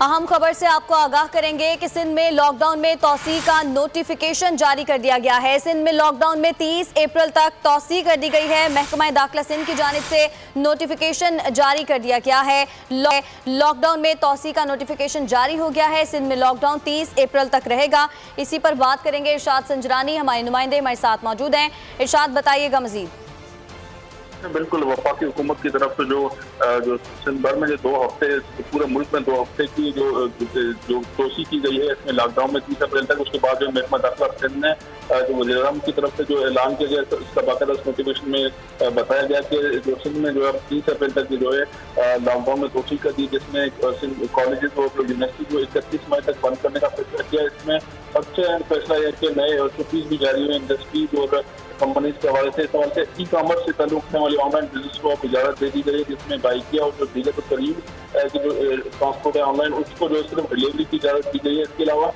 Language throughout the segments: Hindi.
अहम खबर से आपको आगाह करेंगे कि सिंध में लॉकडाउन में तौसीह का नोटिफिकेशन जारी कर दिया गया है। सिंध में लॉकडाउन में 30 अप्रैल तक तौसीह कर दी गई है। महकमा दाखिला सिंध की जानिब से नोटिफिकेशन जारी कर दिया गया है। लॉकडाउन में तौसीह का नोटिफिकेशन जारी हो गया है। सिंध में लॉकडाउन 30 अप्रैल तक रहेगा। इसी पर बात करेंगे। इरशाद संजरानी हमारे नुमाइंदे हमारे साथ मौजूद हैं। इरशाद, बताइएगा मजीद। बिल्कुल, वफाकी हुकूमत की तरफ से जो सिंध भर में जो 2 हफ्ते, पूरे मुल्क में 2 हफ्ते की जो तोसी की गई है, इसमें लॉकडाउन में 30 अप्रैल तक, उसके बाद जो महकमा दाखिला सिंध ने जो वज़ीर-ए-आज़म की तरफ से जो ऐलान किया गया, तो इसका बाकायदा नोटिफिकेशन में बताया गया कि जो सिंध में जो है 30 अप्रैल तक की जो है लॉकडाउन में तोसी कर दी, जिसमें कॉलेज और यूनिवर्सिटी को 31 मई तक बंद करने का फैसला किया। इसमें सबसे अहम फैसला यह कि नए छुट्टी भी जारी हुई इंडस्ट्रीज और कंपनीज के हवाले से। इस हवाले से ई कॉमर्स से ताल्लुक रखने वाली ऑनलाइन बिजनेस को अब इजाजत दे दी गई है, जिसमें बाइकिया और जो दीगर करीब की जो ट्रांसपोर्ट है ऑनलाइन, उसको जो सिर्फ डिलीवरी की इजाजत दी गई है। इसके अलावा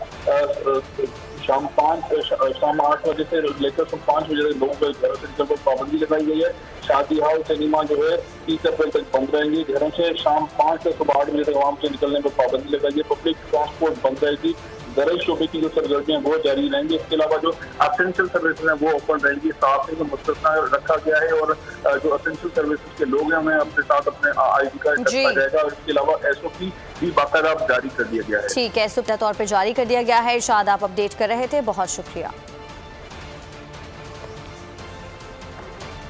शाम 8 बजे से लेकर 5 बजे तक लोगों के घरों से निकलने पर पाबंदी लगाई गई है। शादी हॉल, सिनेमा जो है 30 अप्रैल तक बंद रहेंगे। घरों से शाम 5 से सुबह 8 बजे तक आवाम से निकलने पर पाबंदी लगाई है। पब्लिक ट्रांसपोर्ट बंद रहेगी। ज़राई शोबे की जो सरगर्मियाँ वो जारी रहेंगी। इसके अलावा जो असेंशियल सर्विसेज हैं वो ओपन रहेंगी। साफ को मुस्तस्ना रखा गया है और जो असेंशियल सर्विसेज के लोग हैं उन्हें अपने साथ अपने ID कार्ड रखा जाएगा। और इसके अलावा SOP भी बाकायदा जारी कर दिया गया है। ठीक है, सुबह तौर पर जारी कर दिया गया है। इरशाद, आप अपडेट कर रहे थे, बहुत शुक्रिया।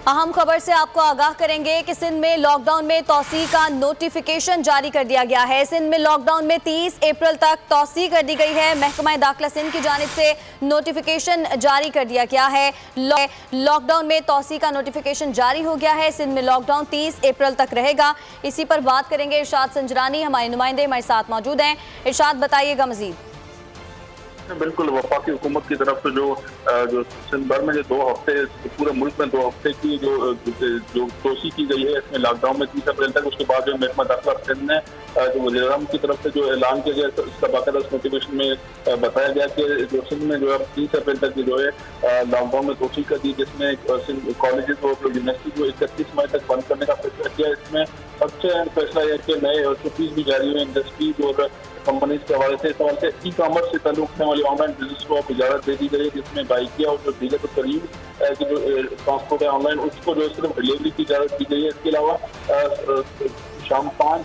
अहम खबर से आपको आगाह करेंगे कि सिंध में लॉकडाउन में तौसीह का नोटिफिकेशन जारी कर दिया गया है। सिंध में लॉकडाउन में 30 अप्रैल तक तौसीह कर दी गई है। महकमा दाखिला सिंध की जानिब से नोटिफिकेशन जारी कर दिया गया है। लॉकडाउन में तौसीह का नोटिफिकेशन जारी हो गया है। सिंध में लॉकडाउन 30 अप्रैल तक रहेगा। इसी पर बात करेंगे। इरशाद संजरानी हमारे नुमाइंदे हमारे साथ मौजूद हैं। इरशाद, बताइएगा मजीद। बिल्कुल, वफाकी हुकूमत की तरफ से जो सिंध भर में जो 2 हफ्ते, पूरे मुल्क में 2 हफ्ते की जो तोसी की गई है, इसमें लॉकडाउन में 30 अप्रैल तक, उसके बाद जो महकमा दाखिला सिंध ने जो वज़ीर-ए-आज़म की तरफ से जो ऐलान किया गया, तो इसका बाकायदा नोटिफिकेशन में बताया गया कि जो सिंध में जो है 30 अप्रैल तक की जो है लॉकडाउन में तोसी कर दी, जिसमें कॉलेज और यूनिवर्सिटी को 31 मई तक बंद करने का फैसला किया। इसमें सबसे अहम फैसला यह कि नए छुट्टी भी जारी हुई इंडस्ट्रीज और कंपनीज के हवाले से। इस हवाले से ई कॉमर्स से ताल्लुक रखने वाली ऑनलाइन बिजनेस को अब इजाजत दे दी गई है, जिसमें बाइकिया और जो दीगर करीब की जो ट्रांसपोर्ट है ऑनलाइन, उसको जो सिर्फ डिलीवरी की इजाजत दी गई है। इसके अलावा शाम 8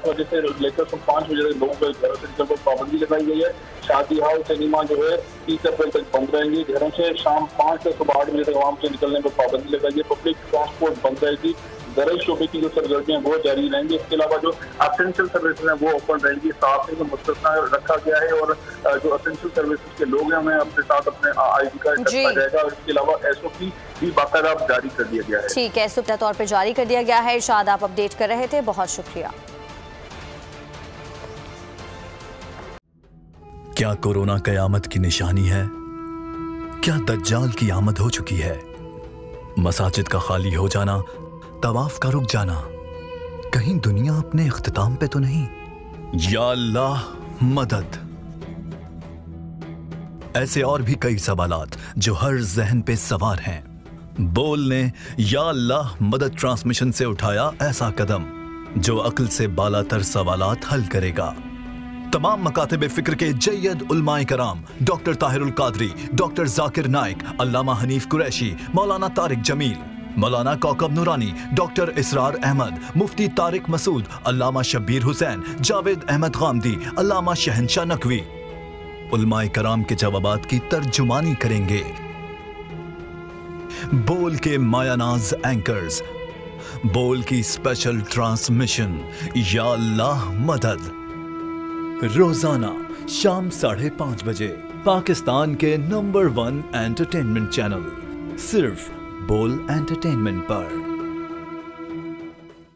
बजे से लेकर 5 बजे तक लोगों के घरों से निकलने पर पाबंदी लगाई गई है। शादी हॉल, सिनेमा जो है 30 अप्रैल तक बंद रहेंगे। घरों से शाम 5 से सुबह 8 बजे तक आवाम से निकलने पर पाबंदी लगाई है। पब्लिक ट्रांसपोर्ट बंद रहेगी। ज़राई शोबे की जो सरगर्मियाँ वो जारी रहेंगी। इसके अलावा जो असेंशियल सर्विसेज हैं वो ओपन रहेंगी। साफ को मुस्तस्ना रखा गया है और जो असेंशियल सर्विसेज के लोग हैं उन्हें अपने साथ अपने ID कार्ड रखा जाएगा। और इसके अलावा SOP भी बाकायदा जारी कर दिया गया है। ठीक है, सुबह तौर पर जारी कर दिया गया है। इरशाद, आप अपडेट कर रहे थे, बहुत शुक्रिया। क्या कोरोना कयामत की निशानी है? क्या दज्जाल की आमद हो चुकी है? मसाजिद का खाली हो जाना, तवाफ का रुक जाना, कहीं दुनिया अपने इख्तिताम पे तो नहीं? या अल्लाह मदद। ऐसे और भी कई सवालात जो हर जहन पे सवार हैं। बोल ने या अल्लाह मदद ट्रांसमिशन से उठाया ऐसा कदम जो अक्ल से बालातर सवालात हल करेगा। तमाम मकातिब फिक्र के जय्यद उलमाए कराम, डॉक्टर ताहिरुल कादरी, डॉक्टर जाकिर नाइक, अल्लामा हनीफ कुरैशी, मौलाना तारिक जमील, मौलाना कौकब नूरानी, डॉक्टर इसरार अहमद, मुफ्ती तारिक मसूद, अल्लामा शब्बीर हुसैन, जावेद अहमद गामदी, अल्लामा शहनशाह नकवी उलमाए कराम के जवाबात की तर्जुमानी करेंगे। बोल के मायानाज एंकर्स, बोल की स्पेशल ट्रांसमिशन या अल्लाह मदद, रोजाना शाम 5:30 बजे पाकिस्तान के नंबर 1 एंटरटेनमेंट चैनल सिर्फ बोल एंटरटेनमेंट पर।